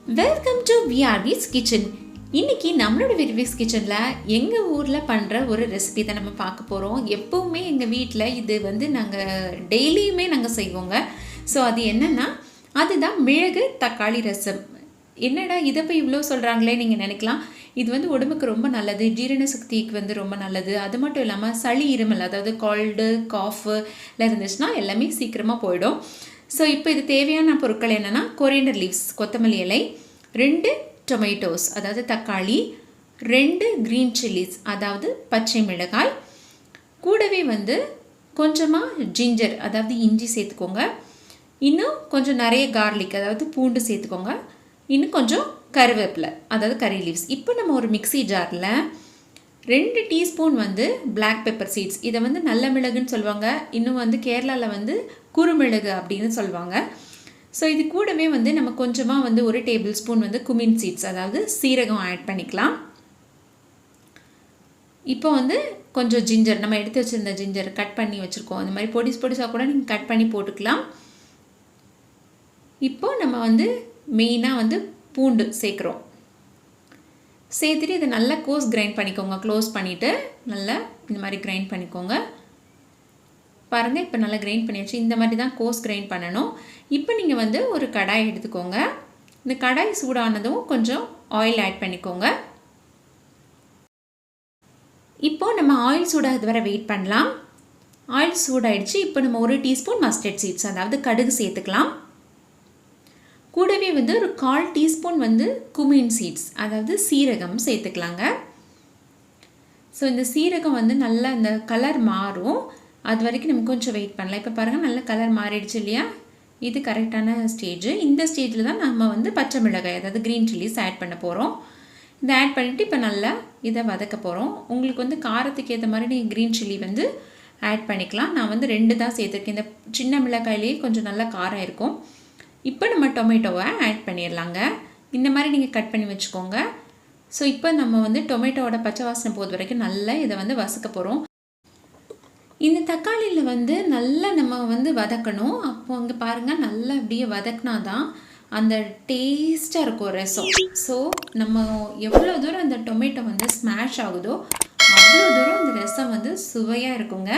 Welcome to விஆர்விஸ் kitchen. இன்றைக்கி நம்மளோட விஆர்விஸ் கிச்சனில் எங்கள் ஊரில் பண்ணுற ஒரு ரெசிபி தான் நம்ம பார்க்க போகிறோம். எப்போவுமே எங்கள் வீட்டில் இது நாங்கள் டெய்லியுமே நாங்கள் செய்வோங்க. ஸோ அது என்னென்னா அதுதான் மிளகு தக்காளி ரசம். என்னடா இதை போய் இவ்வளோ சொல்கிறாங்களே நீங்கள் நினைக்கலாம். இது உடம்புக்கு ரொம்ப நல்லது, ஜீரண சக்திக்கு ரொம்ப நல்லது. அது மட்டும் இல்லாமல் சளி இருமல், அதாவது கோல்டு காஃபில் இருந்துச்சுன்னா எல்லாமே சீக்கிரமாக போயிடும். ஸோ இப்போ இது தேவையான பொருட்கள் என்னென்னா கொரியண்டர் லீவ்ஸ், கொத்தமல்லி இலை, 2 டொமேட்டோஸ் அதாவது தக்காளி, 2 க்ரீன் சில்லிஸ் அதாவது பச்சை மிளகாய், கூடவே கொஞ்சமாக ஜிஞ்சர் அதாவது இஞ்சி சேர்த்துக்கோங்க. இன்னும் கொஞ்சம் நிறைய கார்லிக் அதாவது பூண்டு சேர்த்துக்கோங்க. இன்னும் கொஞ்சம் கருவேப்பிலை அதாவது கறி லீவ்ஸ். இப்போ நம்ம ஒரு மிக்சி ஜாரில் 2 டீஸ்பூன் பிளாக் பெப்பர் சீட்ஸ், இதை நல்ல மிளகுன்னு சொல்லுவாங்க. இன்னும் கேரளாவில் குறுமிளகு அப்படின்னு சொல்லுவாங்க. ஸோ இது கூடவே நம்ம கொஞ்சமாக 1 டேபிள் ஸ்பூன் குமின் சீட்ஸ் அதாவது சீரகம் ஆட் பண்ணிக்கலாம். இப்போ கொஞ்சம் ஜிஞ்சர், நம்ம எடுத்து வச்சுருந்த ஜிஞ்சர் கட் பண்ணி வச்சுருக்கோம். அந்த மாதிரி பொடிசாக கூட நீங்கள் கட் பண்ணி போட்டுக்கலாம். இப்போது நம்ம மெயினாக பூண்டு சேர்க்குறோம். சேர்த்துட்டு இதை நல்லா கோஸ் கிரைண்ட் பண்ணிக்கோங்க. க்ளோஸ் பண்ணிவிட்டு நல்லா இந்த மாதிரி கிரைண்ட் பண்ணிக்கோங்க. பாருங்கள், இப்போ நல்லா கிரைண்ட் பண்ணியாச்சு. இந்த மாதிரி தான் கோஸ் கிரைண்ட் பண்ணணும். இப்போ நீங்கள் ஒரு கடாய் எடுத்துக்கோங்க. இந்த கடாய் சூடானதும் கொஞ்சம் ஆயில் ஆட் பண்ணிக்கோங்க. இப்போது நம்ம ஆயில் சூடாகிறது வரை வெயிட் பண்ணலாம். ஆயில் சூடாயிடுச்சு. இப்போ நம்ம 1 டீஸ்பூன் மஸ்டர்ட் சீட்ஸ் அதாவது கடுகு சேர்த்துக்கலாம். கூடவே ஒரு 1/4 டீஸ்பூன் குமின் சீட்ஸ் அதாவது சீரகம் சேர்த்துக்கலாங்க. ஸோ இந்த சீரகம் நல்லா இந்த கலர் மாறும், அது வரைக்கும் நம்ம கொஞ்சம் வெயிட் பண்ணலாம். இப்போ பாருங்கள், நல்ல கலர் மாறிடுச்சு இல்லையா? இது கரெக்டான ஸ்டேஜ். இந்த ஸ்டேஜில் தான் நம்ம பச்சை மிளகாய் அதாவது க்ரீன் சில்லிஸ் ஆட் பண்ண போகிறோம். இதை ஆட் பண்ணிவிட்டு இப்போ நல்லா இதை வதக்க போகிறோம். உங்களுக்கு காரத்துக்கு ஏற்ற மாதிரி நீங்கள் க்ரீன் சில்லி ஆட் பண்ணிக்கலாம். நான் 2 தான் சேர்த்துருக்கேன். இந்த சின்ன மிளகாயிலேயே கொஞ்சம் நல்லா காரம் இருக்கும். இப்போ நம்ம டொமேட்டோவை ஆட் பண்ணிடலாங்க. இந்த மாதிரி நீங்கள் கட் பண்ணி வச்சுக்கோங்க. ஸோ இப்போ நம்ம டொமேட்டோவோட பச்சை வாசனை போது வரைக்கும் நல்லா இதை வதக்க போகிறோம். இந்த தக்காளியில் நல்லா நம்ம வதக்கணும். அப்போ அங்கே பாருங்கள், நல்லா அப்படியே வதக்கினா தான் அந்த டேஸ்ட்டாக இருக்கும் ரசம். ஸோ நம்ம எவ்வளோ தூரம் அந்த டொமேட்டோ ஸ்மாஷ் ஆகுதோ அவ்வளோ தூரம் அந்த ரசம் சுவையாக இருக்குங்க.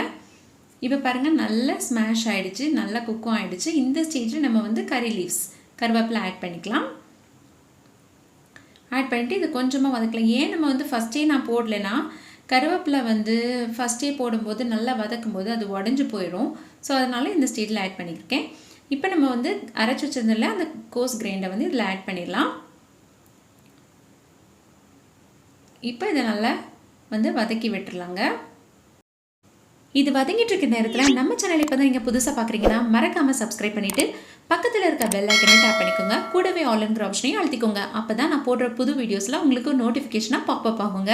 இப்போ பாருங்கள், நல்லா ஸ்மாஷ் ஆகிடுச்சு, நல்லா குக்கும் ஆகிடுச்சு. இந்த ஸ்டேஜில் நம்ம கறி லீவ்ஸ், கருவேப்பிலை ஆட் பண்ணிக்கலாம். ஆட் பண்ணிவிட்டு இது கொஞ்சமாக வதக்கலாம். ஏன் நம்ம ஃபஸ்ட்டே நான் போடலைன்னா, கருவேப்பிலை ஃபஸ்ட்டே போடும்போது நல்லா வதக்கும்போது அது உடஞ்சி போயிடும். ஸோ அதனால் இந்த ஸ்டேஜில் ஆட் பண்ணியிருக்கேன். இப்போ நம்ம அரைச்சி வச்சிருந்ததில்ல அந்த கோஸ் கிரைண்டை இதில் ஆட் பண்ணிடலாம். இப்போ இதை நல்லா வதக்கி விட்டுறலாங்க. இது வதங்கிட்டு இருக்க நேரத்தில் நம்ம சேனல் இப்போ தான் நீங்கள் புதுசாக பார்க்குறீங்கன்னா மறக்காமல் சப்ஸ்கிரைப் பண்ணிவிட்டு பக்கத்தில் இருக்க பெல் ஐக்கனை டேப் பண்ணிக்கோங்க. கூடவே ஆல்ங்கிற ஆப்ஷனையும் அழுத்திக்கோங்க. அப்போ தான் நான் போடுற புது வீடியோஸில் உங்களுக்கு நோட்டிஃபிகேஷனாக பாப்அப் ஆகுங்க.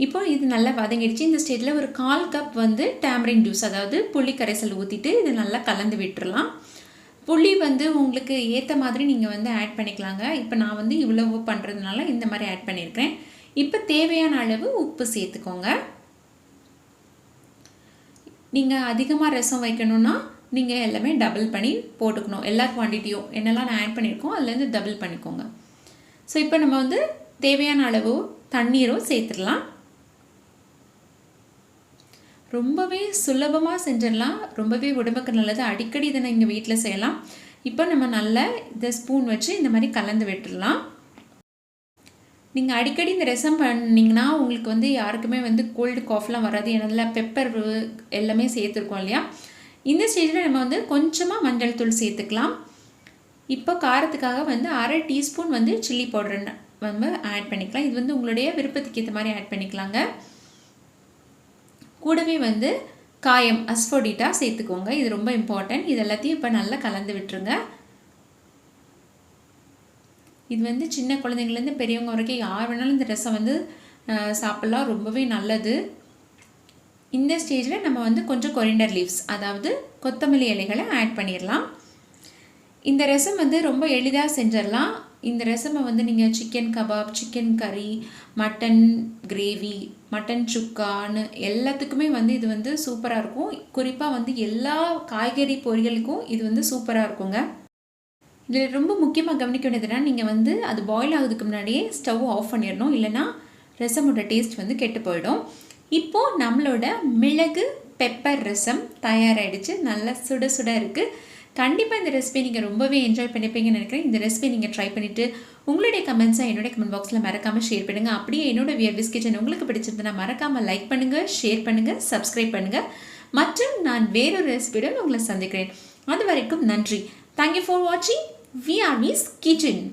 இப்போ இது நல்லா வதங்கிடுச்சு. இந்த ஸ்டேஜில் ஒரு 1/4 கப் டேமரின் ஜூஸ் அதாவது புளி கரைசல் ஊற்றிட்டு இது நல்லா கலந்து விட்டுறலாம். புளி உங்களுக்கு ஏற்ற மாதிரி நீங்கள் ஆட் பண்ணிக்கலாங்க. இப்போ நான் இவ்வளவு பண்ணுறதுனால இந்த மாதிரி ஆட் பண்ணியிருக்கிறேன். இப்போ தேவையான அளவு உப்பு சேர்த்துக்கோங்க. நீங்கள் அதிகமாக ரசம் வைக்கணுன்னா நீங்கள் எல்லாமே டபுள் பண்ணி போட்டுக்கணும். எல்லா குவான்டிட்டியும் என்னெல்லாம் நான் ஆட் பண்ணியிருக்கோம் அதுலேருந்து டபுள் பண்ணிக்கோங்க. ஸோ இப்போ நம்ம தேவையான அளவு தண்ணீரும் சேர்த்துடலாம். ரொம்பவே சுலபமாக செஞ்சிடலாம், ரொம்பவே உடம்புக்கு நல்லது. அடிக்கடி இதை நீங்கள் வீட்டில் செய்யலாம். இப்போ நம்ம நல்லா இதை ஸ்பூன் வச்சு இந்த மாதிரி கலந்து விட்டுடலாம். நீங்கள் அடிக்கடி இந்த ரசம் பண்ணிங்கன்னா உங்களுக்கு யாருக்குமே கோல்டு காஃப்லாம் வராது. ஏன்னா பெப்பர் எல்லாமே சேர்த்துருக்கோம் இல்லையா? இந்த ஸ்டேஜில் நம்ம கொஞ்சமாக மஞ்சள் தூள் சேர்த்துக்கலாம். இப்போ காரத்துக்காக 1/2 டீஸ்பூன் சில்லி பவுடர் ஆட் பண்ணிக்கலாம். இது உங்களுடைய விருப்பத்துக்கு ஏற்ற மாதிரி ஆட் பண்ணிக்கலாங்க. கூடவே காயம் அஸ்ஃபோடிட்டா சேர்த்துக்கோங்க. இது ரொம்ப இம்பார்ட்டன்ட். இது எல்லாத்தையும் இப்போ நல்லா கலந்து விட்டுருங்க. இது சின்ன குழந்தைங்கள்லேருந்து பெரியவங்க வரைக்கும் யார் வேணாலும் இந்த ரசம் சாப்பிட்லாம், ரொம்பவே நல்லது. இந்த ஸ்டேஜில் நம்ம கொஞ்சம் கொரியண்டர் லீவ்ஸ் அதாவது கொத்தமல்லி இலைகளை ஆட் பண்ணிடலாம். இந்த ரசம் ரொம்ப எளிதாக செஞ்சிடலாம். இந்த ரசமை நீங்கள் சிக்கன் கபாப், சிக்கன் கறி, மட்டன் கிரேவி, மட்டன் சுக்கான்னு எல்லாத்துக்குமே வந்து இது வந்து சூப்பராக இருக்கும். குறிப்பாக வந்து எல்லா காய்கறி பொரியலுக்கும் இது வந்து சூப்பராக இருக்குங்க. இதில் ரொம்ப முக்கியமாக கவனிக்க வேண்டியதுன்னா, நீங்கள் வந்து அது பாயில் ஆகுதுக்கு முன்னாடியே ஸ்டவ் ஆஃப் பண்ணிடணும், இல்லைனா ரசமோட டேஸ்ட் வந்து கெட்டு போயிடும். இப்போது நம்மளோட மிளகு பெப்பர் ரசம் தயாராகிடுச்சு. நல்லா சுட சுட இருக்குது. கண்டிப்பாக இந்த ரெசிபி நீங்கள் ரொம்பவே என்ஜாய் பண்ணிப்பீங்கன்னு நினைக்கிறேன். இந்த ரெசிபி நீங்கள் ட்ரை பண்ணிவிட்டு உங்களுடைய கமெண்ட்ஸை என்னுடைய கமெண்ட் பாக்ஸில் மறக்காமல் ஷேர் பண்ணுங்கள். அப்படியே என்னோட வியர்விஸ் கிச்சன் உங்களுக்கு பிடிச்சிருந்ததுன்னா மறக்காமல் லைக் பண்ணுங்கள், ஷேர் பண்ணுங்கள், சப்ஸ்கிரைப் பண்ணுங்கள். மற்றும் நான் வேறொரு ரெசிபியுடன் உங்களை சந்திக்கிறேன். அது வரைக்கும் நன்றி. தேங்க்யூ ஃபார் வாட்சிங் வியர்விஸ் கிச்சன்.